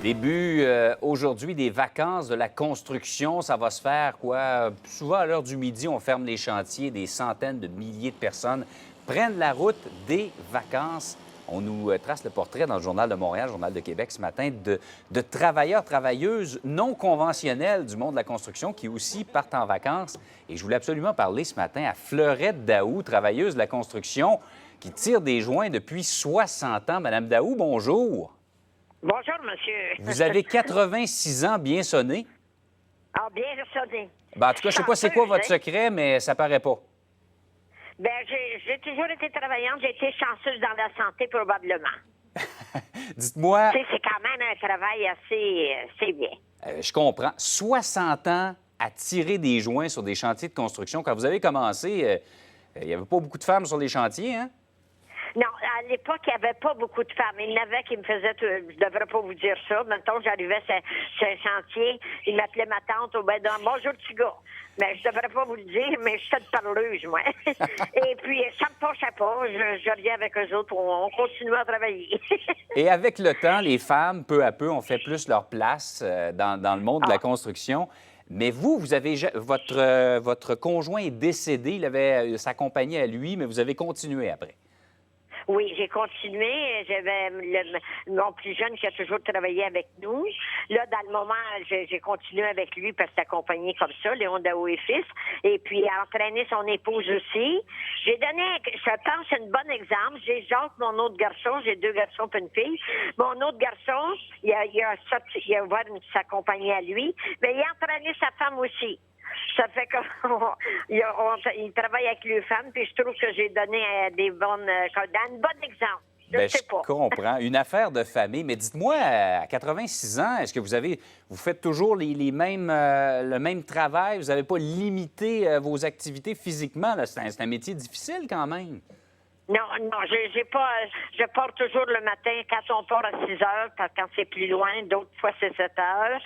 Début aujourd'hui des vacances de la construction. Ça va se faire quoi? Souvent à l'heure du midi, on ferme les chantiers. Des centaines de milliers de personnes prennent la route des vacances. On nous trace le portrait dans le Journal de Montréal, le Journal de Québec ce matin, de travailleurs, travailleuses non conventionnels du monde de la construction qui aussi partent en vacances. Et je voulais absolument parler ce matin à Fleurette Daou, travailleuse de la construction, qui tire des joints depuis 60 ans. Madame Daou, bonjour. Bonjour, monsieur. Vous avez 86 ans bien sonné. Ah, bien sonné. Ben, en tout cas, je ne sais pas c'est quoi votre secret, mais ça paraît pas. Bien, j'ai toujours été travaillante. J'ai été chanceuse dans la santé, probablement. Dites-moi, Tu sais, c'est quand même un travail assez bien. je comprends, 60 ans à tirer des joints sur des chantiers de construction. Quand vous avez commencé, il n'y avait pas beaucoup de femmes sur les chantiers, hein? Non, à l'époque, il n'y avait pas beaucoup de femmes. Il y en avait qui me faisaient, je devrais pas vous dire ça. Maintenant, j'arrivais sur un chantier, il m'appelait ma tante, au ben, bonjour, petit gars. Mais je devrais pas vous le dire, mais je suis de parleuse, moi. Et puis, ça me penchait pas. Je reviens avec eux autres, on continue à travailler. Et avec le temps, les femmes, peu à peu, ont fait plus leur place dans le monde de la construction. Mais vous avez votre conjoint est décédé, il avait sa compagnie à lui, mais vous avez continué après. Oui, j'ai continué. J'avais mon plus jeune qui a toujours travaillé avec nous. Là, dans le moment, j'ai continué avec lui parce que c'est accompagné comme ça, Léon Daou et fils. Et puis, a entraîné son épouse aussi. J'ai donné, je pense, un bon exemple. J'ai Jacques, mon autre garçon. J'ai 2 garçons et une fille. Mon autre garçon, il a ouvert sa compagnie à lui. Mais il a entraîné sa femme aussi. Ça fait qu'il travaille avec les femmes, puis je trouve que j'ai donné un bon exemple. Bien, sais pas. je comprends. Une affaire de famille. Mais dites-moi, à 86 ans, est-ce que vous faites toujours les mêmes, le même travail? Vous n'avez pas limité vos activités physiquement? Là? C'est un métier difficile quand même. Non, je pars toujours le matin quand on part à 6 heures, quand c'est plus loin, d'autres fois c'est 7 heures.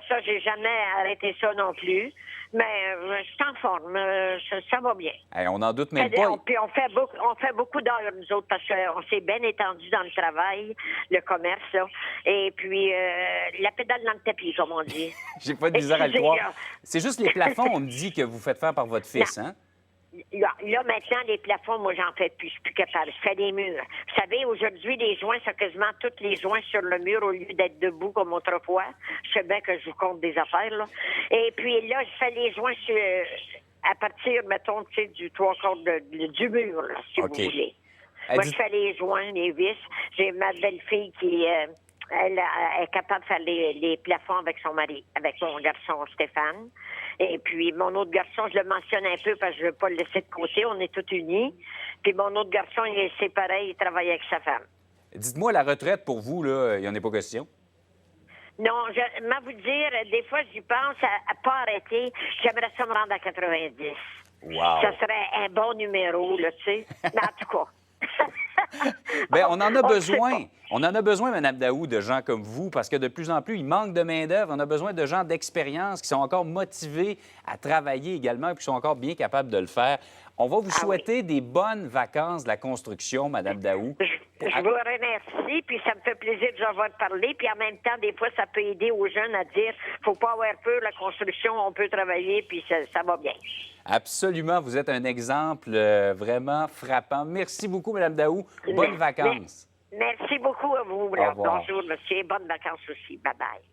Ça, j'ai jamais arrêté ça non plus. Mais je suis en forme, ça va bien. Hey, on n'en doute même pas. Puis on fait beaucoup d'heures, nous autres, parce qu'on s'est bien étendu dans le travail, le commerce, là. Et puis, la pédale dans le tapis, comme on dit. J'ai pas de misère à le croire. Là. C'est juste les plafonds, on me dit, que vous faites faire par votre fils, hein? Là, maintenant, les plafonds, moi, j'en fais plus. Je suis plus capable. Je fais des murs. Vous savez, aujourd'hui, les joints, c'est quasiment tous les joints sur le mur au lieu d'être debout comme autrefois. Je sais bien que je vous compte des affaires, là. Et puis là, je fais les joints à partir, mettons, tu sais, du 3/4 du mur, là, si vous voulez. Moi, je fais les joints, les vis. J'ai ma belle-fille qui... Elle est capable de faire les plafonds avec son mari, avec mon garçon Stéphane. Et puis, mon autre garçon, je le mentionne un peu parce que je ne veux pas le laisser de côté. On est tous unis. Puis, mon autre garçon, c'est pareil, il travaille avec sa femme. Dites-moi, la retraite, pour vous, là, il n'y en a pas question? Non, je vais vous dire, des fois, j'y pense à pas arrêter. J'aimerais ça me rendre à 90. Wow! Ça serait un bon numéro, là, tu sais. Mais en tout cas... Bien, on en a besoin. On en a besoin, Mme Daou, de gens comme vous, parce que de plus en plus, il manque de main-d'œuvre. On a besoin de gens d'expérience qui sont encore motivés à travailler également et qui sont encore bien capables de le faire. On va vous souhaiter des bonnes vacances de la construction, Mme Daou. Je vous remercie, puis ça me fait plaisir de vous avoir parlé. Puis en même temps, des fois, ça peut aider aux jeunes à dire faut pas avoir peur, la construction, on peut travailler, puis ça va bien. Absolument, vous êtes un exemple vraiment frappant. Merci beaucoup, Mme Daou. Bonnes vacances. Merci beaucoup à vous. Au revoir. Bonjour, monsieur. Bonnes vacances aussi. Bye-bye.